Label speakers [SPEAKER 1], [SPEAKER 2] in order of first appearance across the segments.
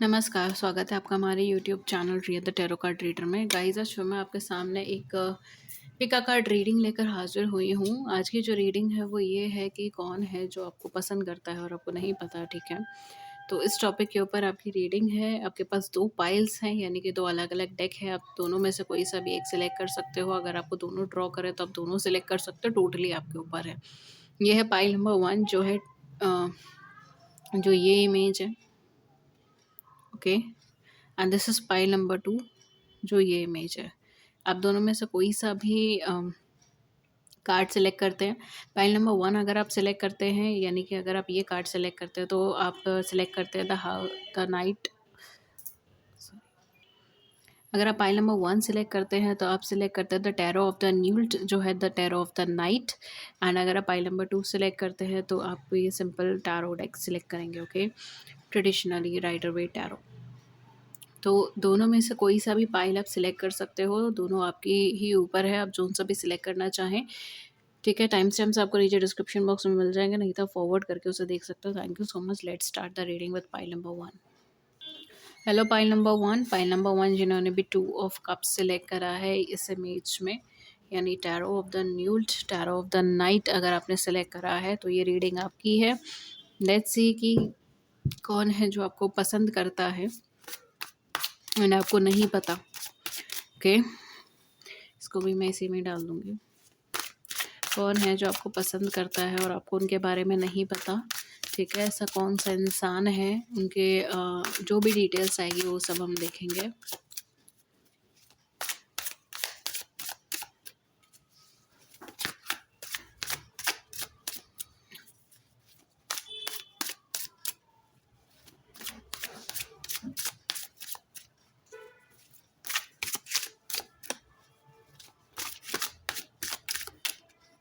[SPEAKER 1] नमस्कार, स्वागत है आपका हमारे YouTube channel real the tarot card reader में। गाइस, आज मैं आपके सामने एक पिका कार्ड रीडिंग लेकर हाजिर हुई हूँ। आज की जो रीडिंग है वो ये है कि कौन है जो आपको पसंद करता है और आपको नहीं पता, ठीक है? तो इस टॉपिक के ऊपर आपकी रीडिंग है। आपके पास 2 पाइल्स हैं, यानी कि 2 अलग-अलग डेक है। आप दोनों में से कोई सा भी एक सिलेक्ट कर सकते हो। अगर आपको दोनों ड्रॉ करें तो आप दोनों सिलेक्ट कर सकते हो, टोटली आपके ऊपर है। ये है पाइल नंबर 1 जो है जो ये इमेज है, okay? And this is pile number 2 जो ये इमेज है। आप दोनों में से कोई सा भी कार्ड सेलेक्ट करते हैं। पाइल नंबर 1 अगर आप सेलेक्ट करते हैं, यानी कि अगर आप ये कार्ड सेलेक्ट करते हैं तो आप सेलेक्ट करते हैं द नाइट। अगर आप पाइल नंबर 1 सेलेक्ट करते हैं तो आप सेलेक्ट करते हैं द टैरो ऑफ द न्यूल्ट जो है the tarot of the night. And अगर आप पाइल नंबर 2 सेलेक्ट करते हैं तो आप ये सिंपल टैरो डेक सेलेक्ट करेंगे, okay? Traditionally Rider Waite tarot. तो दोनों में से कोई सा भी पाइल आप सिलेक्ट कर सकते हो, दोनों आपकी ही ऊपर है, आप जोन सा भी सिलेक्ट करना चाहें, ठीक है? टाइम स्टैम्प्स आपको नीचे डिस्क्रिप्शन बॉक्स में मिल जाएंगे, नहीं तो फॉरवर्ड करके उसे देख सकते हो। Thank you so much. Let's start the reading with pile number 1। Hello pile number 1 जिन्होंने भी 2 ऑफ कप्स सिलेक्ट करा है इस इमेज में, यानी टैरो ऑफ द न्यूल्ट, टैरो ऑफ द नाइट अगर आपने सेलेक्ट करा है तो ये रीडिंग आपकी है। लेट्स सी कि कौन है जो आपको पसंद करता है एंड आपको नहीं पता, ओके? इसको भी मैं इसी में डाल दूँगी। कौन है जो आपको पसंद करता है और आपको उनके बारे में नहीं पता, ठीक है? ऐसा कौन-सा इंसान है, उनके जो भी डिटेल्स आएगी वो सब हम देखेंगे।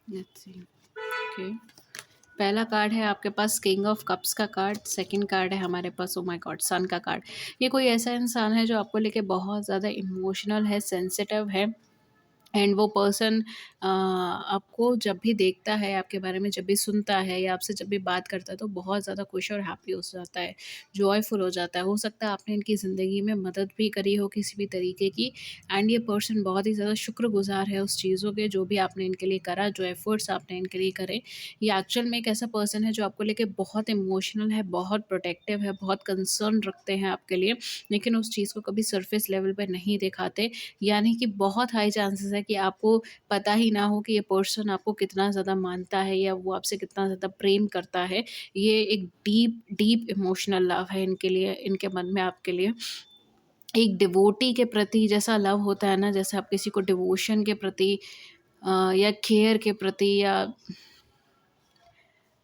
[SPEAKER 1] Let's see, okay. पहला कार्ड है आपके पास किंग ऑफ कप्स का कार्ड, सेकंड कार्ड है हमारे पास ओह माय गॉड सन का कार्ड। ये कोई ऐसा इंसान है जो आपको लेके बहुत ज़्यादा इमोशनल है, सेंसिटिव है। एंड वो पर्सन आपको जब भी देखता है, आपके बारे में जब भी सुनता है या आपसे जब भी बात करता है तो बहुत ज़्यादा खुश और हैप्पी हो जाता है, जॉयफुल हो जाता है। हो सकता है आपने इनकी ज़िंदगी में मदद भी करी हो किसी भी तरीके की, एंड ये पर्सन बहुत ही ज़्यादा शुक्रगुज़ार है उस चीज़ों के जो भी आपने इनके लिए करा, जो एफ़र्ट्स आपने इनके लिए करे। ये एक्चुअल में एक ऐसा पर्सन है जो आपको लेके बहुत इमोशनल है, बहुत प्रोटेक्टिव है, बहुत कंसर्न रखते हैं आपके लिए, लेकिन उस चीज़ को कभी सरफेस लेवल पे नहीं दिखाते। यानी कि बहुत हाई चांसेस है कि आपको पता ही ना हो कि ये पर्सन आपको कितना ज़्यादा मानता है या वो आपसे कितना ज़्यादा प्रेम करता है। ये एक डीप डीप इमोशनल लव है इनके लिए, इनके मन में आपके लिए। एक डिवोटी के प्रति जैसा लव होता है ना, जैसे आप किसी को डिवोशन के प्रति या केयर के प्रति या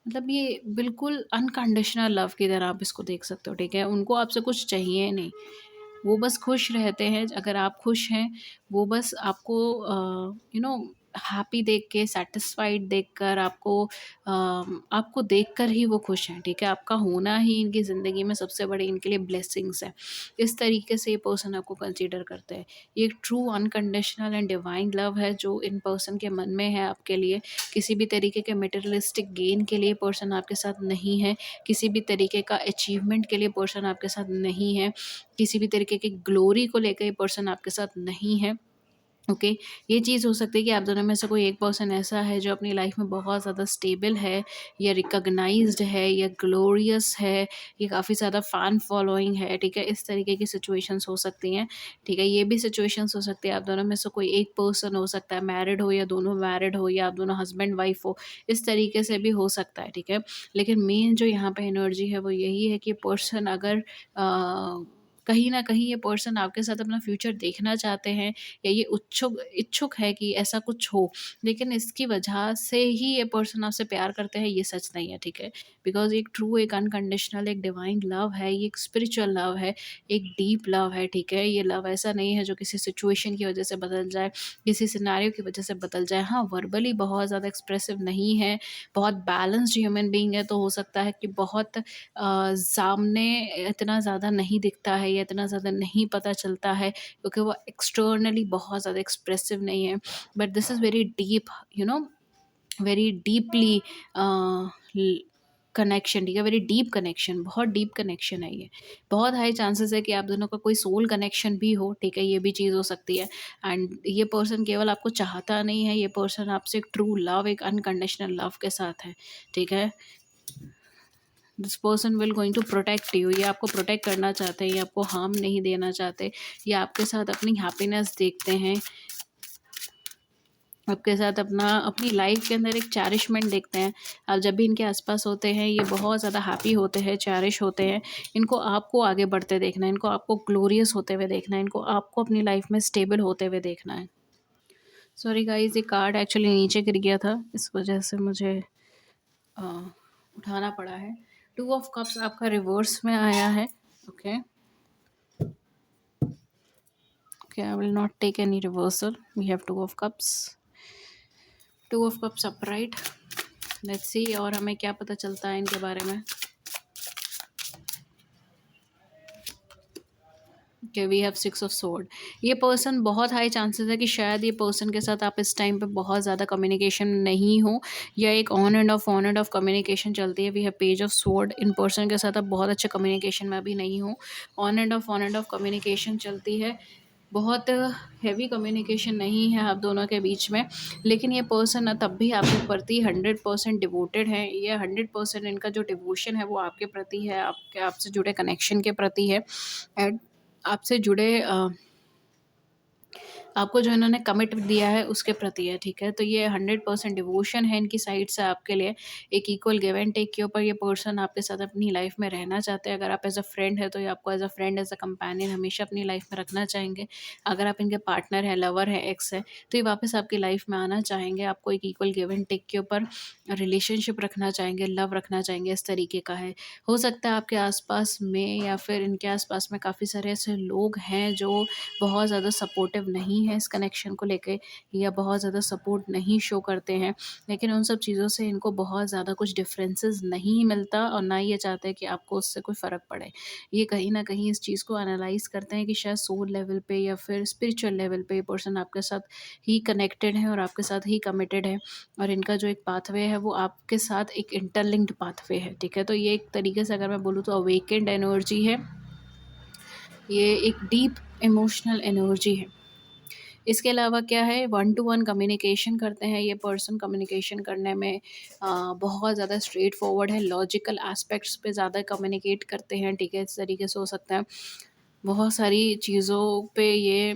[SPEAKER 1] मतलब ये बिल्कुल अनकंडीशनल लव की तरह आप इसको देख सकते हो, ठीक है? उनको आपसे कुछ चाहिए नहीं, वो बस खुश रहते हैं अगर आप खुश हैं। वो बस आपको हैप्पी देख के, सैटिस्फाइड देखकर, आपको देखकर ही वो खुश हैं, ठीक है? आपका होना ही इनकी ज़िंदगी में सबसे बड़ी इनके लिए ब्लेसिंग्स है। इस तरीके से ये पर्सन आपको कंसीडर करते हैं। ये एक true unconditional and divine love है जो इन पर्सन के मन में है आपके लिए। किसी भी तरीके के मटेरियलिस्टिक गेन के लिए पर्सन आपके साथ नहीं है, किसी भी तरीके का अचीवमेंट के लिए पर्सन आपके साथ नहीं है, किसी भी तरीके की ग्लोरी को लेकर ये पर्सन आपके साथ नहीं है, ओके? ये चीज़ हो सकती है कि आप दोनों में से कोई एक पर्सन ऐसा है जो अपनी लाइफ में बहुत ज़्यादा स्टेबल है या रिकॉग्नाइज्ड है या ग्लोरियस है, ये काफ़ी ज़्यादा फ़ैन फॉलोइंग है, ठीक है? इस तरीके की सिचुएशंस हो सकती हैं, ठीक है? ये भी सिचुएशंस हो सकती है आप दोनों में से कोई एक पर्सन हो सकता है, मैरिड हो या दोनों मैरिड हो या आप दोनों हस्बैंड वाइफ हो, इस तरीके से भी हो सकता है, ठीक है? लेकिन मेन जो यहाँ पे एनर्जी है वो यही है कि पर्सन अगर कहीं न कहीं ये पर्सन आपके साथ अपना फ्यूचर देखना चाहते हैं या ये इच्छुक इच्छुक है कि ऐसा कुछ हो, लेकिन इसकी वजह से ही ये पर्सन आपसे प्यार करते हैं, ये सच नहीं है, ठीक है? बिकॉज़ एक ट्रू, एक अनकंडीशनल, एक डिवाइन लव है, ये एक स्पिरिचुअल लव है, एक डीप लव है, ठीक है? ये लव ऐसा नहीं है जो किसी सिचुएशन की वजह से बदल जाए, किसी सिनेरियो की वजह से बदल जाए। हाँ, वर्बली बहुत ज़्यादा एक्सप्रेसिव नहीं है, बहुत बैलेंस्ड ह्यूमन बीइंग है, तो हो सकता है कि बहुत सामने इतना ज़्यादा नहीं दिखता है या इतना ज़्यादा नहीं पता चलता है क्योंकि वो एक्सटर्नली बहुत ज़्यादा एक्सप्रेसिव नहीं है, but this is very deep, you know, very deeply connection, ठीक है, वेरी डीप कनेक्शन, बहुत डीप कनेक्शन है ये। बहुत हाई चांसेस है कि आप दोनों का कोई सोल कनेक्शन भी हो, ठीक है, ये भी चीज़ हो सकती है। एंड ये पर्सन केवल आपको चाहता नहीं है, ये पर्सन आपसे एक ट्रू लव, एक अनकंडीशनल लव के साथ है, ठीक है। This person will going to protect you, ये आपको प्रोटेक्ट करना चाहते हैं, ये आपको हार्म नहीं देना चाहते, ये आपके साथ अपनी हैप्पीनेस देखते हैं, आपके साथ अपनी लाइफ के अंदर एक चैरिशमेंट देखते हैं। आप जब भी इनके आसपास होते हैं ये बहुत ज़्यादा हैप्पी होते हैं, चैरिश होते हैं। इनको आपको आगे बढ़ते देखना है, इनको आपको ग्लोरियस होते हुए देखना है, इनको आपको अपनी लाइफ में स्टेबल होते हुए देखना है। सॉरी गाइस, ये कार्ड एक्चुअली नीचे गिर गया था, इस वजह से मुझे अ, उठाना पड़ा है। टू ऑफ कप्स आपका रिवर्स में आया है। Okay, okay, I will not take any reversal, we have two of cups, two of cups upright. Let's see और हमें क्या पता चलता है इनके बारे में। कि we have six of sword. ये पर्सन, बहुत हाई चांसेस है कि शायद ये पर्सन के साथ आप इस टाइम पे बहुत ज़्यादा कम्युनिकेशन नहीं हो, या एक ऑन एंड ऑफ कम्युनिकेशन चलती है। We have page of sword, इन पर्सन के साथ आप बहुत अच्छे कम्युनिकेशन में भी नहीं हो, ऑन एंड ऑफ कम्युनिकेशन चलती है, बहुत हैवी कम्युनिकेशन नहीं है आप दोनों के बीच में। लेकिन ये पर्सन तब भी आपके प्रति 100% डिवोटेड है। ये 100% इनका जो डिवोशन है वो आपके प्रति है, आपके आपसे जुड़े कनेक्शन के प्रति है, एंड आपसे जुड़े आपको जो इन्होंने कमिट दिया है उसके प्रति है, ठीक है। तो ये 100% डिवोशन है इनकी साइड से आपके लिए, एक इक्वल गिव एंड टेक के ऊपर ये पर्सन आपके साथ अपनी लाइफ में रहना चाहते हैं। अगर आप एज अ फ्रेंड है तो ये आपको as a friend, as a companion हमेशा अपनी लाइफ में रखना चाहेंगे। अगर आप इनके पार्टनर है, लवर है, एक्स है, तो ये वापस आपकी लाइफ में आना चाहेंगे, आपको एक इक्वल गिव एंड टेक के ऊपर रिलेशनशिप रखना चाहेंगे, लव रखना चाहेंगे, इस तरीके का है। हो सकता है आपके आसपास में या फिर इनके आसपास में काफ़ी सारे ऐसे लोग हैं जो बहुत ज़्यादा सपोर्टिव नहीं है इस कनेक्शन को लेके, या बहुत ज़्यादा सपोर्ट नहीं शो करते हैं। लेकिन उन सब चीज़ों से इनको बहुत ज़्यादा कुछ डिफरेंसेस नहीं मिलता, और ना ये चाहते हैं कि आपको उससे कोई फ़र्क पड़े। ये कहीं न कहीं इस चीज़ को एनालाइज़ करते हैं कि शायद सोल लेवल पे या फिर स्पिरिचुअल लेवल पे ये पर्सन आपके साथ ही कनेक्टेड है और आपके साथ ही कमिटेड है, और इनका जो एक पाथवे है वो आपके साथ एक इंटरलिंक्ड पाथवे है, ठीक है। तो ये एक तरीके से अगर मैं बोलूँ तो अवेकेंड एनर्जी है, ये एक डीप इमोशनल एनर्जी है। इसके अलावा क्या है, वन टू वन कम्युनिकेशन करते हैं ये पर्सन, कम्युनिकेशन करने में बहुत ज़्यादा स्ट्रेट फॉरवर्ड है, लॉजिकल एस्पेक्ट्स पे ज़्यादा कम्युनिकेट करते हैं, ठीक है। इस तरीके से हो सकता है बहुत सारी चीज़ों पे ये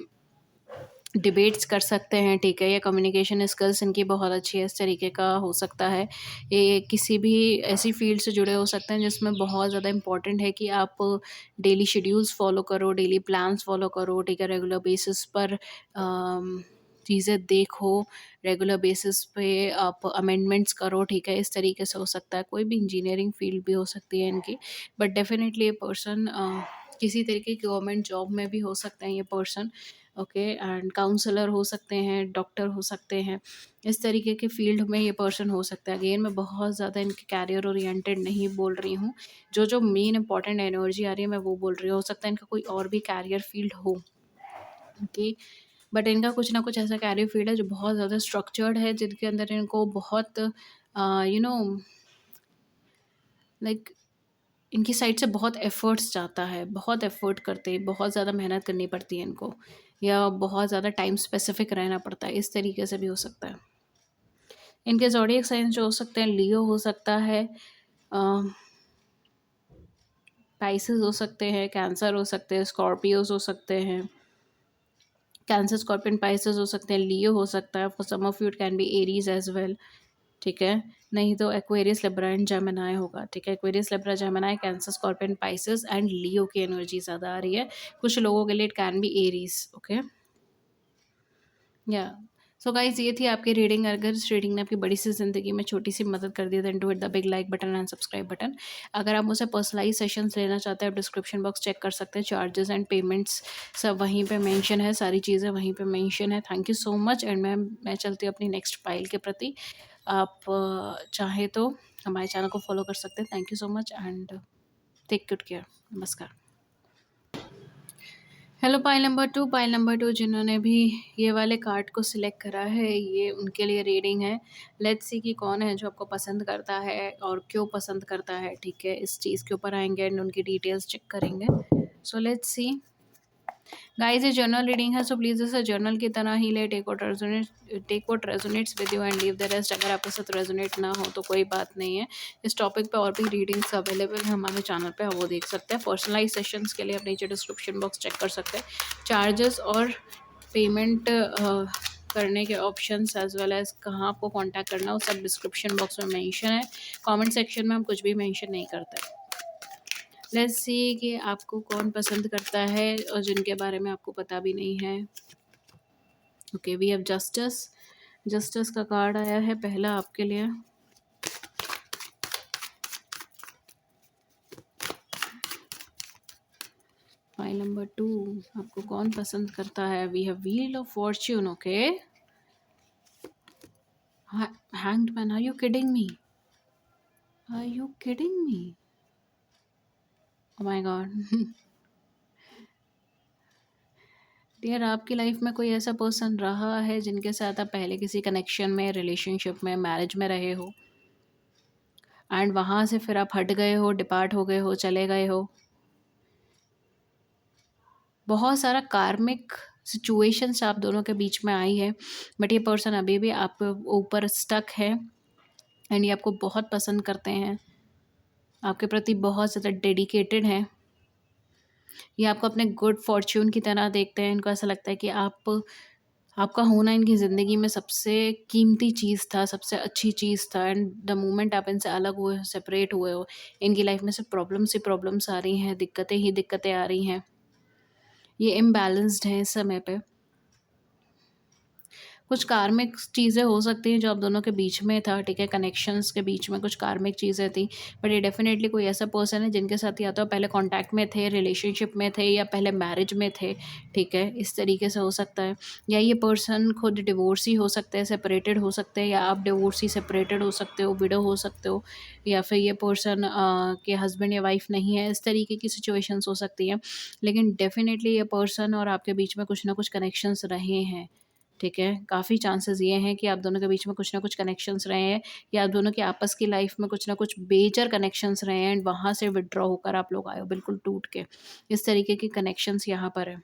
[SPEAKER 1] डिबेट्स कर सकते हैं, ठीक है। ये कम्युनिकेशन स्किल्स इनकी बहुत अच्छी है, इस तरीके का हो सकता है। ये किसी भी ऐसी फील्ड से जुड़े हो सकते हैं जिसमें बहुत ज़्यादा इम्पोर्टेंट है कि आप डेली शेड्यूल्स फॉलो करो, डेली प्लान्स फॉलो करो, ठीक है। रेगुलर बेसिस पर चीज़ें देखो, रेगुलर बेसिस पे आप अमेंडमेंट्स करो, ठीक है। इस तरीके से हो सकता है। कोई भी इंजीनियरिंग फील्ड भी हो सकती है इनकी, बट डेफिनेटली ये पर्सन किसी तरीके की गवर्नमेंट जॉब में भी हो सकते हैं ये पर्सन, ओके। एंड काउंसलर हो सकते हैं, डॉक्टर हो सकते हैं, इस तरीके के फील्ड में ये पर्सन हो सकता है। अगेन मैं बहुत ज़्यादा इनके कैरियर ओरिएंटेड नहीं बोल रही हूँ, जो मेन इंपॉर्टेंट एनर्जी आ रही है मैं वो बोल रही हूँ। हो सकता है इनका कोई और भी कैरियर फील्ड हो, ओके। बट इनका कुछ ना कुछ ऐसा कैरियर फील्ड है जो बहुत ज़्यादा स्ट्रक्चर्ड है, जिनके अंदर इनको बहुत यू नो लाइक इनकी साइड से बहुत एफ़र्ट्स जाता है, बहुत एफ़र्ट करते हैं, बहुत ज़्यादा मेहनत करनी पड़ती है इनको, या बहुत ज़्यादा टाइम स्पेसिफ़िक रहना पड़ता है, इस तरीके से भी हो सकता है। इनके ज़ोडिएक साइन्स जो हो सकते हैं, लियो हो सकता है, अ, पाइसेस हो सकते हैं, कैंसर हो सकते हैं, स्कॉर्पियोज़ हो सकते हैं। कैंसर, स्कॉर्पियन, पाइसेस हो सकते हैं, लियो हो सकता है, for some of you it can be Aries as well, ठीक है। नहीं तो एक्वेरियस, लिब्रा एंड जेमिनी होगा, ठीक है। Aquarius, Libra, Gemini, Cancer, Scorpion, Pisces and Leo की एनर्जी ज़्यादा आ रही है। कुछ लोगों के लिए it can be Aries, okay. या सो गाइस, ये थी आपकी रीडिंग। अगर इस रीडिंग ने आपकी बड़ी सी ज़िंदगी में छोटी सी मदद कर दी, then do hit the big like button and subscribe button. अगर आप मुझसे पर्सनलाइज सेशंस लेना चाहते हैं, आप डिस्क्रिप्शन बॉक्स चेक कर सकते हैं, चार्जेस एंड पेमेंट्स सब वहीं पे मेंशन है, सारी चीज़ें वहीं पे मेंशन है। Thank you so much, and मैं चलती हूँ अपनी नेक्स्ट फाइल के प्रति। आप चाहे तो हमारे चैनल को फॉलो कर सकते हैं। Thank you so much and take good care. नमस्कार। पाइल नंबर 2 जिन्होंने भी ये वाले कार्ड को सिलेक्ट करा है, ये उनके लिए रीडिंग है। लेट्स सी कि कौन है जो आपको पसंद करता है और क्यों पसंद करता है, ठीक है? इस चीज़ के ऊपर आएँगे एंड उनकी डिटेल्स चेक करेंगे। So let's see. गाइस ये जर्नल रीडिंग है, सो प्लीज़ इसे जर्नल की तरह ही ले। Take what resonates with you and leave the rest. अगर आपके साथ रेजोनेट ना हो तो कोई बात नहीं है। इस टॉपिक पे और भी रीडिंग्स अवेलेबल है हमारे चैनल पे, आप वो देख सकते हैं। पर्सनलाइज सेशंस के लिए आप नीचे डिस्क्रिप्शन बॉक्स चेक कर सकते हैं। चार्जेस और पेमेंट करने के ऑप्शंस एज वेल एज कहाँ आपको कांटेक्ट करना है, वो सब डिस्क्रिप्शन बॉक्स में मेंशन है। कमेंट सेक्शन में हम कुछ भी मेंशन नहीं करते। लेट्स सी कि आपको कौन पसंद करता है और जिनके बारे में आपको पता भी नहीं है। Okay, we have justice. Justice का कार्ड आया है पहला आपके लिए। फाइल नंबर 2, आपको कौन पसंद करता है? We have wheel of fortune. Okay, hanged man. Are you kidding me? Are you kidding me? Oh my god. Dear, आपकी लाइफ में कोई ऐसा पर्सन रहा है जिनके साथ आप पहले किसी कनेक्शन में, रिलेशनशिप में, मैरिज में रहे हो एंड वहाँ से फिर आप हट गए हो, डिपार्ट हो गए हो, चले गए हो। बहुत सारा कार्मिक सिचुएशंस आप दोनों के बीच में आई है, बट ये पर्सन अभी भी आप ऊपर स्टक है एंड ये आपको बहुत पसंद करते हैं, आपके प्रति बहुत ज़्यादा डेडिकेटेड हैं। ये आपको अपने गुड फॉर्च्यून की तरह देखते हैं। इनको ऐसा लगता है कि आपका होना इनकी ज़िंदगी में सबसे कीमती चीज़ था, सबसे अच्छी चीज़ था एंड द मोमेंट आप इनसे अलग हुए हो, सेपरेट हुए हो, इनकी लाइफ में से प्रॉब्लम्स ही प्रॉब्लम्स आ रही हैं, दिक्कतें ही दिक्कतें आ रही हैं। ये इम्बैलेंस्ड हैं इस समय पे। कुछ कार्मिक चीज़ें हो सकती हैं जो आप दोनों के बीच में था, ठीक है? कनेक्शंस के बीच में कुछ कार्मिक चीज़ें थी, बट ये डेफ़िनेटली कोई ऐसा पर्सन है जिनके साथ या तो आप पहले कॉन्टैक्ट में थे, रिलेशनशिप में थे या पहले मैरिज में थे, ठीक है? इस तरीके से हो सकता है। या ये पर्सन खुद डिवोर्सी हो सकते हैं, सेपरेटेड हो सकते हैं, या आप डिवोर्सी सेपरेटेड हो सकते हो, विडो हो सकते हो, या फिर ये पर्सन के हस्बैंड या वाइफ़ नहीं है, इस तरीके की सिचुएशंस हो सकती हैं। लेकिन डेफ़िनेटली ये पर्सन और आपके बीच में कुछ ना कुछ कनेक्शंस रहे हैं। ठीक है? काफ़ी चांसेस ये हैं कि आप दोनों के बीच में कुछ ना कुछ कनेक्शंस रहे हैं, या आप दोनों की आपस की लाइफ में कुछ ना कुछ मेजर कनेक्शंस रहे हैं एंड वहाँ से विथड्रॉ होकर आप लोग आए हो बिल्कुल टूट के। इस तरीके की कनेक्शंस यहाँ पर है।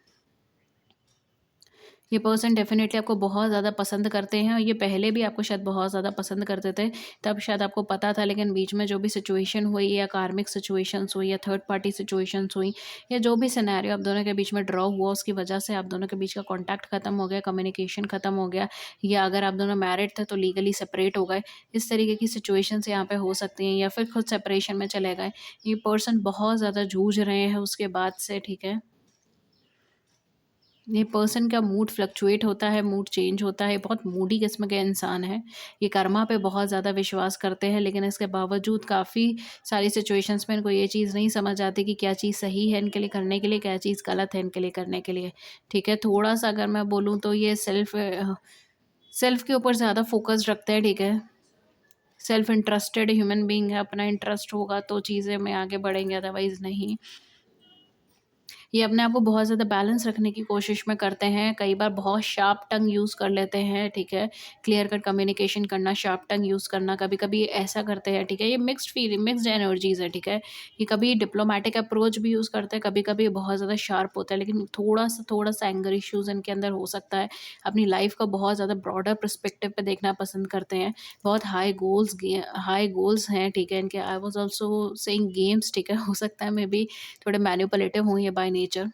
[SPEAKER 1] ये पर्सन डेफ़िनेटली आपको बहुत ज़्यादा पसंद करते हैं और ये पहले भी आपको शायद बहुत ज़्यादा पसंद करते थे, तब शायद आपको पता था, लेकिन बीच में जो भी सिचुएशन हुई या कार्मिक सिचुएशंस हुई या थर्ड पार्टी सिचुएशंस हुई या जो भी सिनेरियो आप दोनों के बीच में ड्रॉ हुआ, उसकी वजह से आप दोनों के बीच का कॉन्टैक्ट ख़त्म हो गया, कम्युनिकेशन ख़त्म हो गया, या अगर आप दोनों मैरिड थे तो लीगली सेपरेट हो गए। इस तरीके की सिचुएशंस यहाँ पे हो सकती हैं, या फिर खुद सेपरेशन में चले गए। ये पर्सन बहुत ज़्यादा जूझ रहे हैं उसके बाद से, ठीक है? ये पर्सन का मूड फ्लक्चुएट होता है, मूड चेंज होता है, बहुत मूडी किस्म के इंसान हैं। ये कर्मा पे बहुत ज़्यादा विश्वास करते हैं, लेकिन इसके बावजूद काफ़ी सारी सिचुएशंस में इनको ये चीज़ नहीं समझ आती कि क्या चीज़ सही है इनके लिए करने के लिए, क्या चीज़ गलत है इनके लिए करने के लिए, ठीक है? थोड़ा-सा अगर मैं बोलूँ तो ये सेल्फ़ के ऊपर ज़्यादा फ़ोकस रखते हैं, ठीक है? सेल्फ़ इंटरेस्टेड ह्यूमन बीइंग है, अपना इंटरेस्ट होगा तो चीज़ें में आगे बढ़ेंगे, अदरवाइज़ नहीं। ये अपने आप को बहुत ज़्यादा बैलेंस रखने की कोशिश में करते हैं, कई बार बहुत शार्प टंग यूज़ कर लेते हैं, ठीक है? क्लियर कट कम्युनिकेशन करना, शार्प टंग यूज़ करना, कभी-कभी ऐसा करते हैं, ठीक है? ये मिक्स्ड एनर्जीज़ है, ठीक है? ये कभी डिप्लोमैटिक अप्रोच भी यूज़ करते हैं, कभी-कभी बहुत ज़्यादा शार्प होता है, लेकिन थोड़ा-सा एंगर इश्यूज़ इनके अंदर हो सकता है। अपनी लाइफ़ को बहुत ज़्यादा ब्रॉडर पर्सपेक्टिव पे देखना पसंद करते हैं, बहुत हाई गोल्स हैं, ठीक है? इनके I was also saying games, ठीक है? हो सकता है मेबी थोड़े मैनिपुलेटिव हों ये बाय नेचर,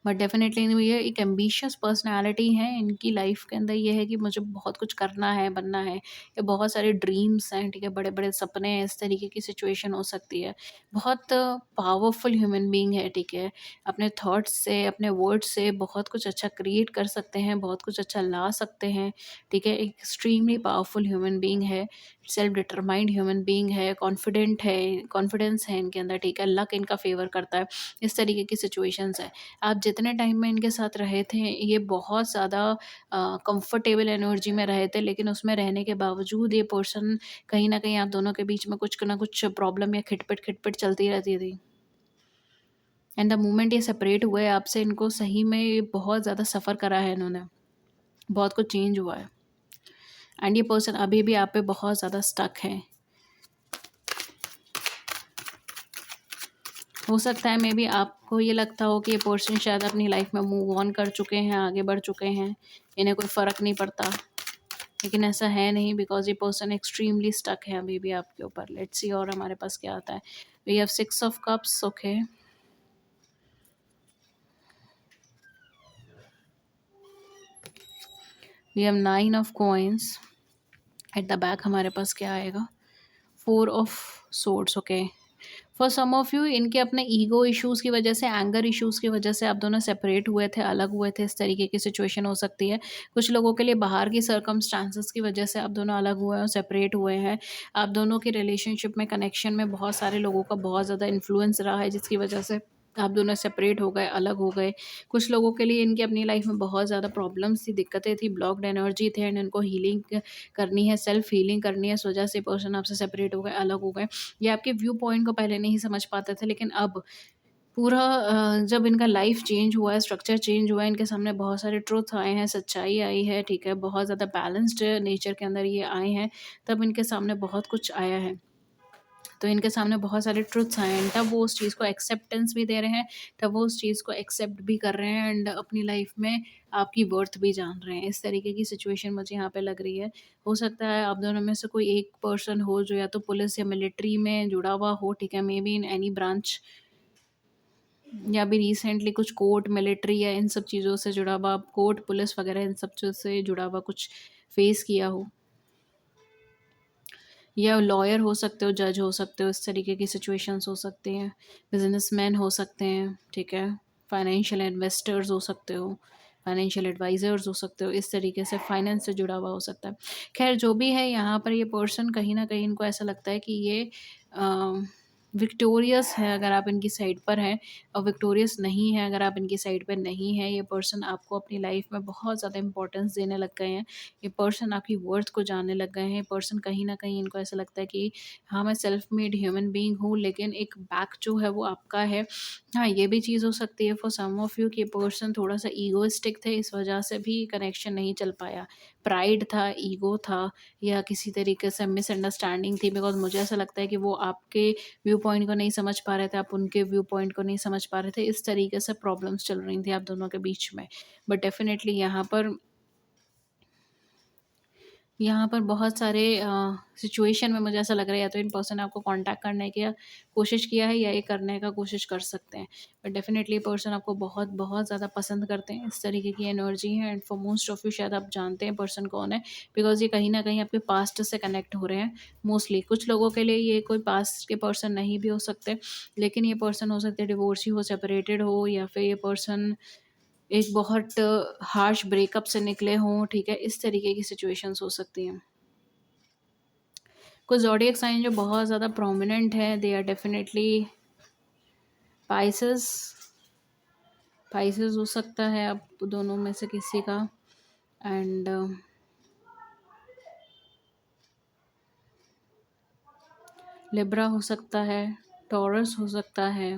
[SPEAKER 1] बट डेफ़िनेटली ये एक एम्बिशियस पर्सनैलिटी है। इनकी लाइफ़ के अंदर ये है कि मुझे बहुत कुछ करना है, बनना है। ये बहुत सारे ड्रीम्स हैं, ठीक है? बड़े-बड़े सपने हैं, इस तरीके की सिचुएशन हो सकती है। बहुत पावरफुल ह्यूमन बीइंग है, ठीक है? अपने थॉट्स से, अपने वर्ड्स से बहुत कुछ अच्छा क्रिएट कर सकते हैं, बहुत कुछ अच्छा ला सकते हैं, ठीक है? एक एक्सट्रीमली पावरफुल ह्यूमन बीइंग है, सेल्फ डिटरमाइंड ह्यूमन बीइंग है, कॉन्फिडेंस है इनके अंदर, ठीक है? लक इनका फ़ेवर करता है। इस तरीके की सिचुएशंस है। आप जितने टाइम में इनके साथ रहे थे, ये बहुत ज़्यादा कंफर्टेबल एनर्जी में रहे थे, लेकिन उसमें रहने के बावजूद ये पर्सन कहीं न कहीं आप दोनों के बीच में कुछ ना कुछ प्रॉब्लम या खिटपिट-खिटपिट चलती रहती थी। एंड द मोमेंट ये सेपरेट हुए आपसे, इनको सही में ये बहुत ज़्यादा सफ़र करा है इन्होंने, बहुत कुछ चेंज हुआ है। एंड ये पर्सन अभी भी आप पे बहुत ज़्यादा स्टक है। हो सकता है मे बी आपको ये लगता हो कि ये पर्सन शायद अपनी लाइफ में मूव ऑन कर चुके हैं, आगे बढ़ चुके हैं, इन्हें कोई फ़र्क नहीं पड़ता, लेकिन ऐसा है नहीं, बिकॉज़ ये पर्सन एक्सट्रीमली स्टक है अभी भी आपके ऊपर। लेट्स सी और हमारे पास क्या आता है। We have 6 of cups, okay. We have 9 of coins. At the back हमारे पास क्या आएगा? 4 of swords, okay. For some of you इनके अपने ईगो इश्यूज़ की वजह से, एंगर इश्यूज़ की वजह से आप दोनों सेपरेट हुए थे, अलग हुए थे, इस तरीके की सिचुएशन हो सकती है। कुछ लोगों के लिए बाहर की सर्कमस्टांसेस की वजह से आप दोनों अलग हुए हैं और सेपरेट हुए हैं। आप दोनों की रिलेशनशिप में, कनेक्शन में बहुत सारे लोगों का बहुत ज़्यादा इन्फ्लुएंस रहा है, जिसकी वजह से आप दोनों सेपरेट हो गए, अलग हो गए। कुछ लोगों के लिए इनकी अपनी लाइफ में बहुत ज़्यादा प्रॉब्लम्स थी, दिक्कतें थी, ब्लॉक्ड एनर्जी थे, एंड इनको हीलिंग करनी है, सेल्फ हीलिंग करनी है, इस वजह से पर्सन आपसे सेपरेट हो गए, अलग हो गए। ये आपके व्यू पॉइंट को पहले नहीं समझ पाते थे, लेकिन अब पूरा जब इनका लाइफ चेंज हुआ है, स्ट्रक्चर चेंज हुआ है, इनके सामने बहुत सारे ट्रुथ आए हैं, सच्चाई आई है, ठीक है, बहुत ज़्यादा बैलेंस्ड नेचर के अंदर ये आए हैं, तब इनके सामने बहुत कुछ आया है। तो इनके सामने बहुत सारे ट्रुथ्स आए हैं, तब वो उस चीज़ को एक्सेप्टेंस भी दे रहे हैं, तब वो उस चीज़ को एक्सेप्ट भी कर रहे हैं, एंड अपनी लाइफ में आपकी वर्थ भी जान रहे हैं। इस तरीके की सिचुएशन मुझे यहाँ पे लग रही है। हो सकता है आप दोनों में से कोई एक पर्सन हो जो या तो पुलिस या मिलिट्री में जुड़ा हुआ हो, ठीक है, may be in any branch, या अभी रिसेंटली कुछ कोर्ट, मिलिट्री या इन सब चीज़ों से जुड़ा हुआ, कोर्ट, पुलिस वगैरह इन सब चीज़ से जुड़ा हुआ कुछ फेस किया हो, या लॉयर हो सकते हो, जज हो सकते हो, इस तरीके की सिचुएशंस हो सकती हैं। बिजनेसमैन हो सकते हैं, ठीक है, फाइनेंशियल इन्वेस्टर्स हो सकते हो, फाइनेंशियल एडवाइजर्स हो सकते हो, इस तरीके से फाइनेंस से जुड़ा हुआ हो सकता है। खैर जो भी है, यहाँ पर ये पर्सन कहीं ना कहीं इनको ऐसा लगता है कि ये विक्टोरियस है अगर आप इनकी साइड पर हैं, और विक्टोरियस नहीं है अगर आप इनकी साइड पर नहीं है। ये पर्सन आपको अपनी लाइफ में बहुत ज़्यादा इंपॉर्टेंस देने लग गए हैं, ये पर्सन आपकी वर्थ को जानने लग गए हैं। पर्सन कहीं न कहीं इनको ऐसा लगता है कि हाँ, मैं सेल्फ मेड ह्यूमन बीइंग हूँ, लेकिन एक बैक जो है वो आपका है। हाँ, ये भी चीज़ हो सकती है फॉर सम ऑफ यू कि ये पर्सन थोड़ा-सा ईगोइस्टिक थे, इस वजह से भी कनेक्शन नहीं चल पाया। प्राइड था, ईगो था, या किसी तरीके से मिसअंडरस्टैंडिंग थी, बिकॉज़ मुझे ऐसा लगता है कि वो आपके व्यू पॉइंट को नहीं समझ पा रहे थे, आप उनके व्यू पॉइंट को नहीं समझ पा रहे थे। इस तरीके से प्रॉब्लम्स चल रही थी आप दोनों के बीच में। बट डेफ़िनेटली यहाँ पर बहुत सारे सिचुएशन में मुझे ऐसा लग रहा है, या तो इन पर्सन ने आपको कांटेक्ट करने की कोशिश किया है, या ये करने का कोशिश कर सकते हैं। बट डेफिनेटली पर्सन आपको बहुत बहुत ज़्यादा पसंद करते हैं, इस तरीके की एनर्जी है। And for most of you शायद आप जानते हैं पर्सन कौन है, बिकॉज ये कहीं ना कहीं आपके पास्ट से कनेक्ट हो रहे हैं। मोस्टली कुछ लोगों के लिए ये कोई पास्ट के पर्सन नहीं भी हो सकते, लेकिन ये पर्सन हो सकते हैं डिवोर्सी हो, सेपरेटेड हो, या फिर ये पर्सन एक बहुत हार्श ब्रेकअप से निकले हों, ठीक है, इस तरीके की सिचुएशंस हो सकती हैं। कुछ ज़ोडिएक साइन जो बहुत ज़्यादा प्रोमिनेंट है, they are definitely Pisces. Pisces हो सकता है आप दोनों में से किसी का, एंड लिब्रा हो सकता है, टॉरस हो सकता है,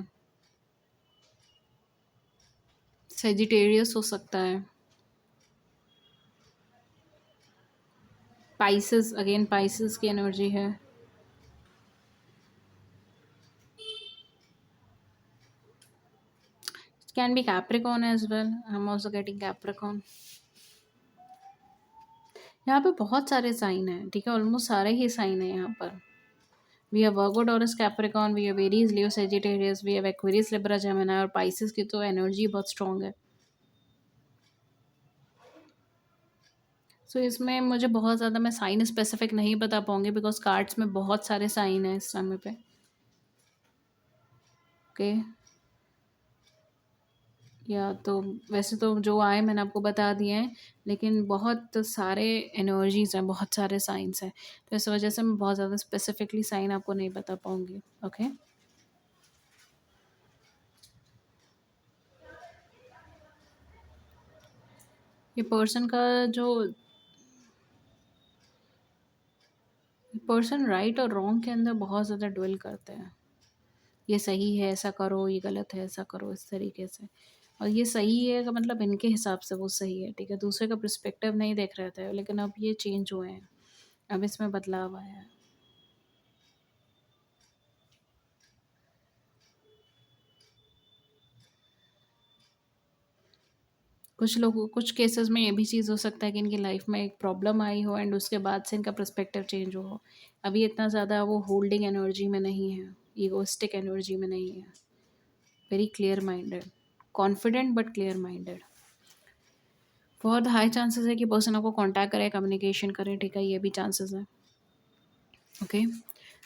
[SPEAKER 1] सेजिटेरियस हो सकता है, पाइसेस, अगेन पाइसेस की एनर्जी है। Can be Capricorn as well, I am also getting Capricorn. यहाँ पे बहुत सारे साइन हैं, ठीक है, ऑलमोस्ट सारे ही साइन हैं यहाँ पर। We have Virgo, Taurus, Capricorn, we have Aries, Leo, Sagittarius, we have Aquarius, Libra, Gemini, और पाइसेस की तो एनर्जी बहुत स्ट्रांग है। सो इसमें मुझे बहुत ज़्यादा मैं साइन स्पेसिफिक नहीं बता पाऊँगी, बिकॉज कार्ड्स में बहुत सारे साइन हैं इस समय पे, ओके। या तो वैसे तो जो आए मैंने आपको बता दिए हैं, लेकिन बहुत सारे एनर्जीज़ हैं, बहुत सारे साइंस हैं, तो इस वजह से मैं बहुत ज़्यादा स्पेसिफिकली साइन आपको नहीं बता पाऊँगी, ओके। ये पर्सन का जो पर्सन राइट और रॉन्ग के अंदर बहुत ज़्यादा ड्वेल करते हैं। ये सही है ऐसा करो, ये गलत है ऐसा करो, इस तरीके से। और ये सही है का मतलब इनके हिसाब से वो सही है, ठीक है? दूसरे का पर्सपेक्टिव नहीं देख रहे थे, लेकिन अब ये चेंज हुए हैं, अब इसमें बदलाव आया है। कुछ लोगों कुछ केसेस में ये भी चीज़ हो सकता है कि इनकी लाइफ में एक प्रॉब्लम आई हो एंड उसके बाद से इनका पर्सपेक्टिव चेंज हो। अभी इतना ज़्यादा वो होल्डिंग एनर्जी में नहीं है, ईगोइस्टिक एनर्जी में नहीं है, very clear minded, confident but clear minded. बहुत हाई चांसेस है कि पर्सन आपको कांटेक्ट करे, कम्युनिकेशन करे, ठीक है? ये भी चांसेस है। ओके,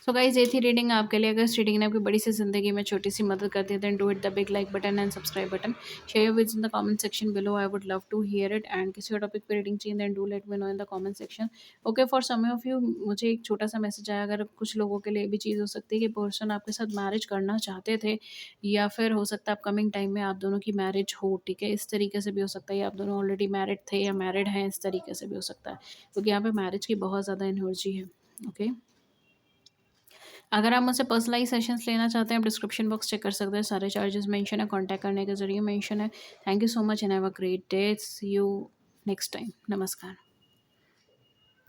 [SPEAKER 1] सो गाइज ये थी रीडिंग आपके लिए। अगर इस रीडिंग ने आपकी बड़ी सी ज़िंदगी में छोटी सी मदद कर दी, then do hit the big like button and subscribe button. Share your views in the comment section below, I would love to hear it. And किसी और टॉपिक पे रीडिंग चाहिए, then do let me know in the comment section. Okay, for some of you मुझे एक छोटा सा message आया, अगर कुछ लोगों के लिए भी चीज़ हो सकती है कि पर्सन आपके साथ मैरिज करना चाहते थे, या फिर हो सकता है अपकमिंग टाइम में आप दोनों की मैरिज हो, ठीक है? इस तरीके से भी हो सकता है, या आप दोनों ऑलरेडी मैरिड थे या मैरिड हैं, इस तरीके से भी हो सकता है, क्योंकि यहाँ पे मैरिज की बहुत ज़्यादा एनर्जी है। ओके, अगर आप मुझसे पर्सनलाइज़ सेशंस लेना चाहते हैं, आप डिस्क्रिप्शन बॉक्स चेक कर सकते हैं, सारे चार्जेस मेंशन है, कॉन्टैक्ट करने के ज़रिए मेंशन है। Thank you so much and have a great day. See you next time. नमस्कार।